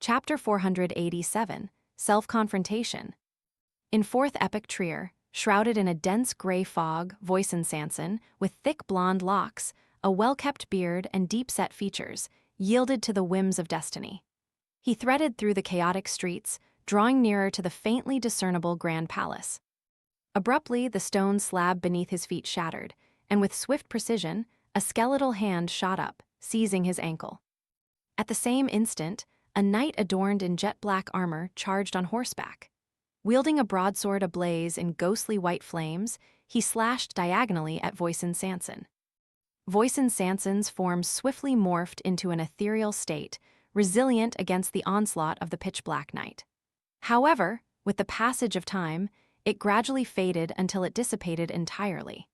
Chapter 487, Self-Confrontation. In fourth epic Trier, shrouded in a dense gray fog, Voisin Sanson, with thick blonde locks, a well-kept beard, and deep-set features, yielded to the whims of destiny. He threaded through the chaotic streets, drawing nearer to the faintly discernible Grand Palace. Abruptly, the stone slab beneath his feet shattered, and with swift precision, a skeletal hand shot up, seizing his ankle. At the same instant, a knight adorned in jet-black armor charged on horseback. Wielding a broadsword ablaze in ghostly white flames, he slashed diagonally at Voisin Sanson. Voisin Sanson's form swiftly morphed into an ethereal state, resilient against the onslaught of the pitch-black knight. However, with the passage of time, it gradually faded until it dissipated entirely.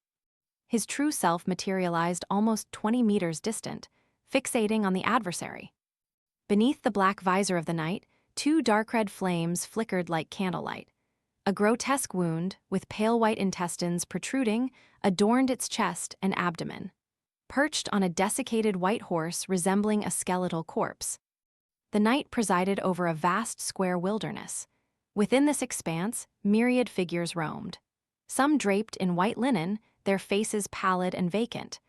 His true self materialized almost 20 meters distant, fixating on the adversary. Beneath the black visor of the knight, two dark red flames flickered like candlelight. A grotesque wound, with pale white intestines protruding, adorned its chest and abdomen. Perched on a desiccated white horse resembling a skeletal corpse, the knight presided over a vast square wilderness. Within this expanse, myriad figures roamed. Some draped in white linen, their faces pallid and vacant,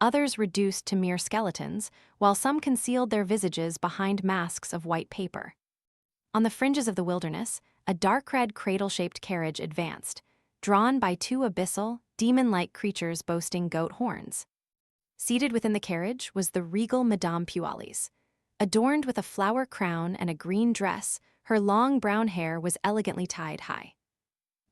others reduced to mere skeletons, while some concealed their visages behind masks of white paper. On the fringes of the wilderness, a dark red cradle-shaped carriage advanced, drawn by two abyssal, demon-like creatures boasting goat horns. Seated within the carriage was the regal Madame Pualis. Adorned with a flower crown and a green dress, her long brown hair was elegantly tied high.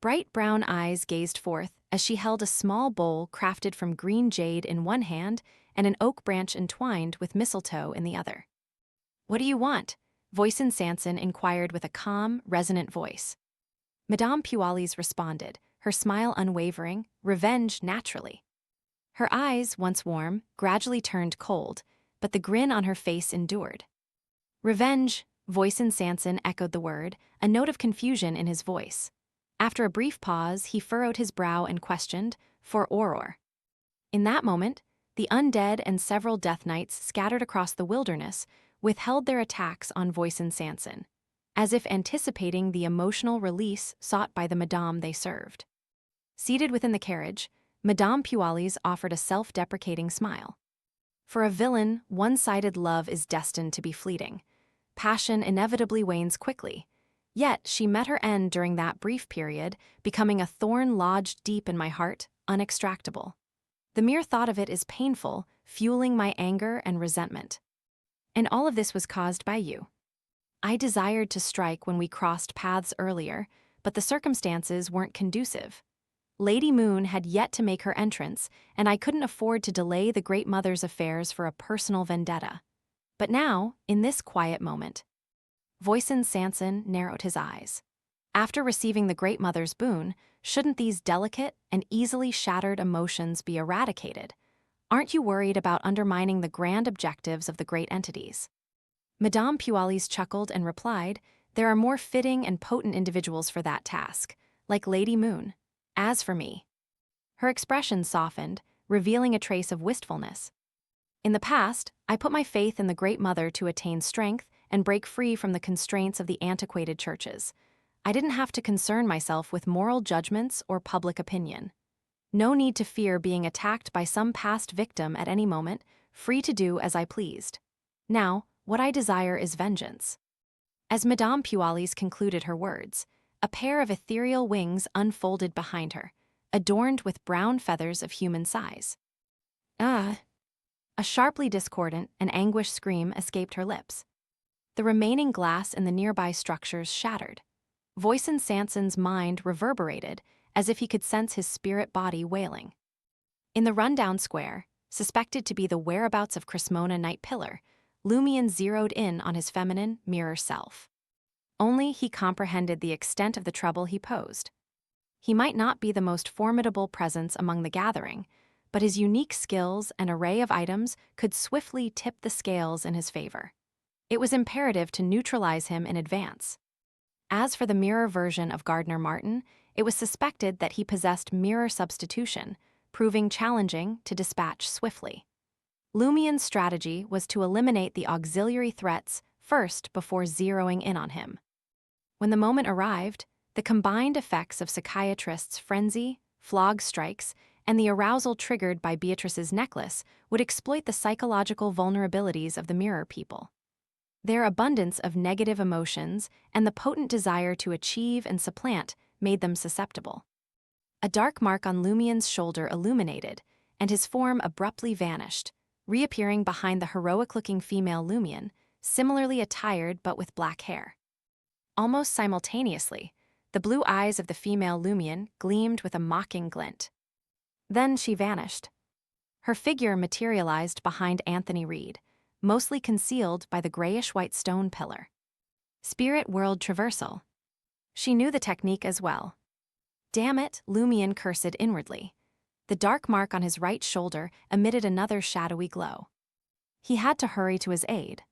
Bright brown eyes gazed forth as she held a small bowl crafted from green jade in one hand and an oak branch entwined with mistletoe in the other. "What do you want?" Voisin Sanson inquired with a calm, resonant voice. Madame Pualis responded, her smile unwavering, revenge naturally. Her eyes, once warm, gradually turned cold, but the grin on her face endured. "Revenge," Voisin Sanson echoed the word, a note of confusion in his voice. After a brief pause, he furrowed his brow and questioned, "For Auror?" In that moment, the undead and several death knights scattered across the wilderness withheld their attacks on Voisin Sanson, as if anticipating the emotional release sought by the madame they served. Seated within the carriage, Madame Pualis offered a self-deprecating smile. For a villain, one-sided love is destined to be fleeting. Passion inevitably wanes quickly. Yet she met her end during that brief period, becoming a thorn lodged deep in my heart, unextractable. The mere thought of it is painful, fueling my anger and resentment. And all of this was caused by you. I desired to strike when we crossed paths earlier, but the circumstances weren't conducive. Lady Moon had yet to make her entrance, and I couldn't afford to delay the Great Mother's affairs for a personal vendetta. But now, in this quiet moment, Voisin Sanson narrowed his eyes. After receiving the Great Mother's boon, shouldn't these delicate and easily shattered emotions be eradicated? Aren't you worried about undermining the grand objectives of the great entities? Madame Pualis chuckled and replied, "There are more fitting and potent individuals for that task, like Lady Moon. As for me..." Her expression softened, revealing a trace of wistfulness. "In the past, I put my faith in the Great Mother to attain strength and break free from the constraints of the antiquated churches. I didn't have to concern myself with moral judgments or public opinion. No need to fear being attacked by some past victim at any moment, free to do as I pleased. Now, what I desire is vengeance." As Madame Pualis concluded her words, a pair of ethereal wings unfolded behind her, adorned with brown feathers of human size. "Ah!" A sharply discordant and anguished scream escaped her lips. The remaining glass in the nearby structures shattered. Voisin Sanson's mind reverberated, as if he could sense his spirit body wailing. In the rundown square, suspected to be the whereabouts of Crismona Knight Pillar, Lumion zeroed in on his feminine, mirror self. Only he comprehended the extent of the trouble he posed. He might not be the most formidable presence among the gathering, but his unique skills and array of items could swiftly tip the scales in his favor. It was imperative to neutralize him in advance. As for the mirror version of Gardner Martin, it was suspected that he possessed mirror substitution, proving challenging to dispatch swiftly. Lumion's strategy was to eliminate the auxiliary threats first before zeroing in on him. When the moment arrived, the combined effects of psychiatrist's frenzy, flog strikes, and the arousal triggered by Beatrice's necklace would exploit the psychological vulnerabilities of the mirror people. Their abundance of negative emotions and the potent desire to achieve and supplant made them susceptible. A dark mark on Lumien's shoulder illuminated, and his form abruptly vanished, reappearing behind the heroic-looking female Lumien, similarly attired but with black hair. Almost simultaneously, the blue eyes of the female Lumien gleamed with a mocking glint. Then she vanished. Her figure materialized behind Anthony Reed, mostly concealed by the grayish-white stone pillar. Spirit World Traversal. She knew the technique as well. Damn it, Lumien cursed inwardly. The dark mark on his right shoulder emitted another shadowy glow. He had to hurry to his aid.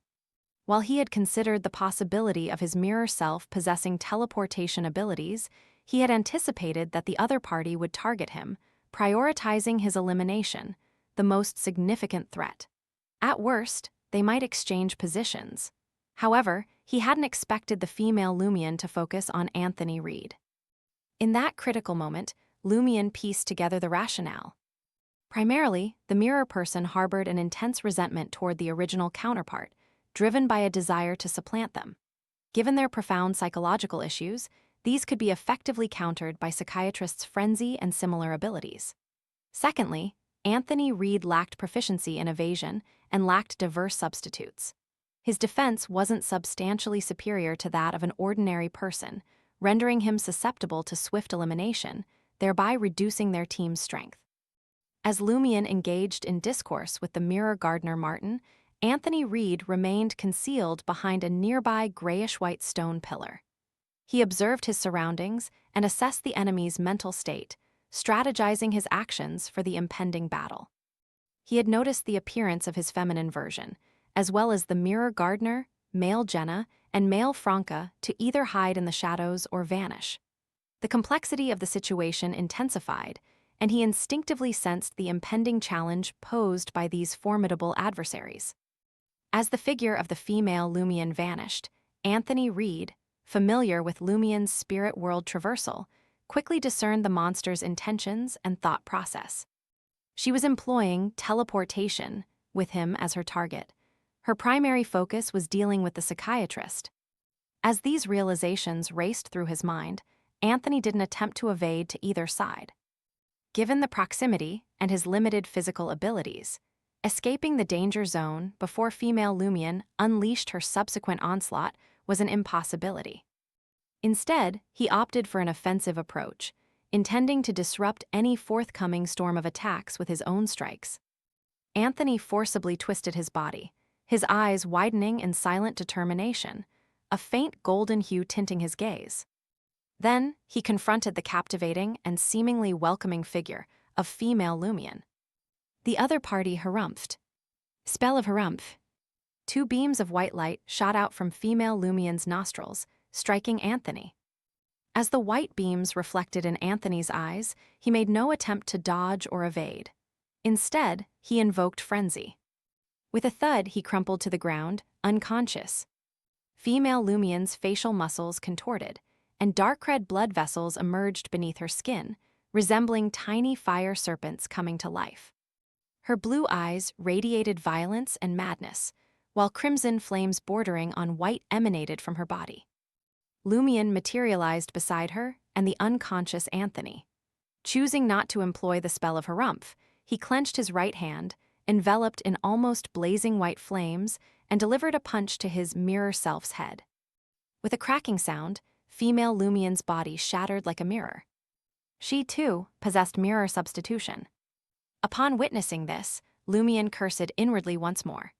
While he had considered the possibility of his mirror self possessing teleportation abilities, he had anticipated that the other party would target him, prioritizing his elimination, the most significant threat. At worst, they might exchange positions. However, he hadn't expected the female Lumien to focus on Anthony Reed. In that critical moment, Lumien pieced together the rationale. Primarily, the mirror person harbored an intense resentment toward the original counterpart, driven by a desire to supplant them. Given their profound psychological issues, these could be effectively countered by psychiatrists' frenzy and similar abilities. Secondly, Anthony Reed lacked proficiency in evasion and lacked diverse substitutes. His defense wasn't substantially superior to that of an ordinary person, rendering him susceptible to swift elimination, thereby reducing their team's strength. As Lumien engaged in discourse with the mirror gardener Martin, Anthony Reed remained concealed behind a nearby grayish-white stone pillar. He observed his surroundings and assessed the enemy's mental state, strategizing his actions for the impending battle. He had noticed the appearance of his feminine version, as well as the mirror gardener, male Jenna, and male Franca to either hide in the shadows or vanish. The complexity of the situation intensified, and he instinctively sensed the impending challenge posed by these formidable adversaries. As the figure of the female Lumien vanished, Anthony Reed, familiar with Lumien's spirit world traversal, quickly discerned the monster's intentions and thought process. She was employing teleportation, with him as her target. Her primary focus was dealing with the psychiatrist. As these realizations raced through his mind, Anthony didn't attempt to evade to either side. Given the proximity and his limited physical abilities, escaping the danger zone before female Lumien unleashed her subsequent onslaught was an impossibility. Instead, he opted for an offensive approach, intending to disrupt any forthcoming storm of attacks with his own strikes. Anthony forcibly twisted his body, his eyes widening in silent determination, a faint golden hue tinting his gaze. Then, he confronted the captivating and seemingly welcoming figure of female Lumien. The other party harumphed. Spell of harumph. Two beams of white light shot out from female Lumien's nostrils, striking Anthony. As the white beams reflected in Anthony's eyes, he made no attempt to dodge or evade. Instead, he invoked frenzy. With a thud, he crumpled to the ground, unconscious. Female Lumien's facial muscles contorted, and dark red blood vessels emerged beneath her skin, resembling tiny fire serpents coming to life. Her blue eyes radiated violence and madness, while crimson flames bordering on white emanated from her body. Lumien materialized beside her and the unconscious Anthony. Choosing not to employ the spell of harumph, he clenched his right hand, enveloped in almost blazing white flames, and delivered a punch to his mirror self's head. With a cracking sound, female Lumien's body shattered like a mirror. She, too, possessed mirror substitution. Upon witnessing this, Lumien cursed inwardly once more.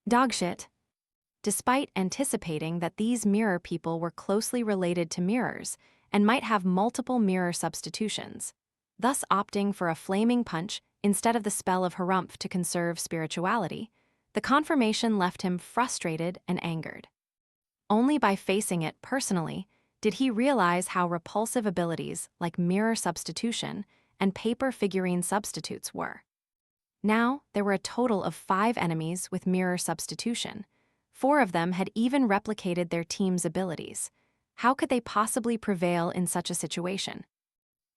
Dogshit. Despite anticipating that these mirror people were closely related to mirrors and might have multiple mirror substitutions, thus opting for a flaming punch instead of the spell of harumph to conserve spirituality, the confirmation left him frustrated and angered. Only by facing it personally did he realize how repulsive abilities like mirror substitution and paper figurine substitutes were. Now, there were a total of 5 enemies with mirror substitution, 4 of them had even replicated their team's abilities. How could they possibly prevail in such a situation?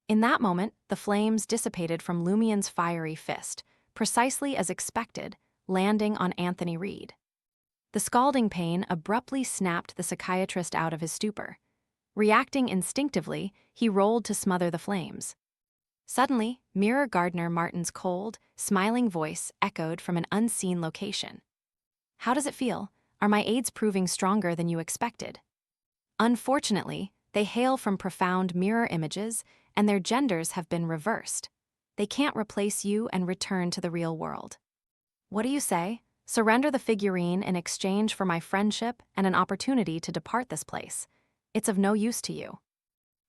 In that moment, the flames dissipated from Lumien's fiery fist, precisely as expected, landing on Anthony Reed. The scalding pain abruptly snapped the psychiatrist out of his stupor. Reacting instinctively, he rolled to smother the flames. Suddenly, Mirror Gardener Martin's cold, smiling voice echoed from an unseen location. "How does it feel? Are my aids proving stronger than you expected?" Unfortunately, they hail from profound mirror images, and their genders have been reversed. They can't replace you and return to the real world. What do you say? Surrender the figurine in exchange for my friendship and an opportunity to depart this place. It's of no use to you.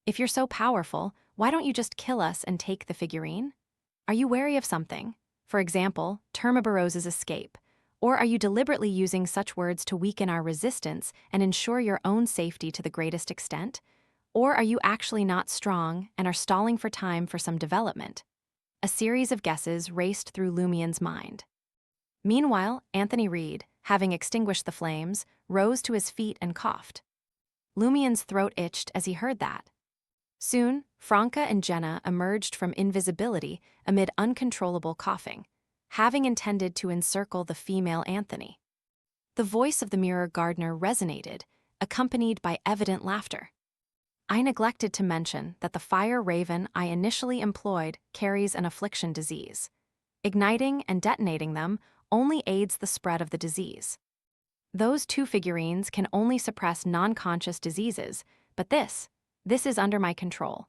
If you're so powerful, why don't you just kill us and take the figurine? Are you wary of something? For example, Termabarose's escape. Or are you deliberately using such words to weaken our resistance and ensure your own safety to the greatest extent? Or are you actually not strong and are stalling for time for some development? A series of guesses raced through Lumien's mind. Meanwhile, Anthony Reed, having extinguished the flames, rose to his feet and coughed. Lumien's throat itched as he heard that. Soon, Franca and Jenna emerged from invisibility amid uncontrollable coughing, having intended to encircle the female Anthony. The voice of the Mirror Gardener resonated, accompanied by evident laughter. "I neglected to mention that the fire raven I initially employed carries an affliction disease. Igniting and detonating them only aids the spread of the disease. Those 2 figurines can only suppress non-conscious diseases, but this is under my control.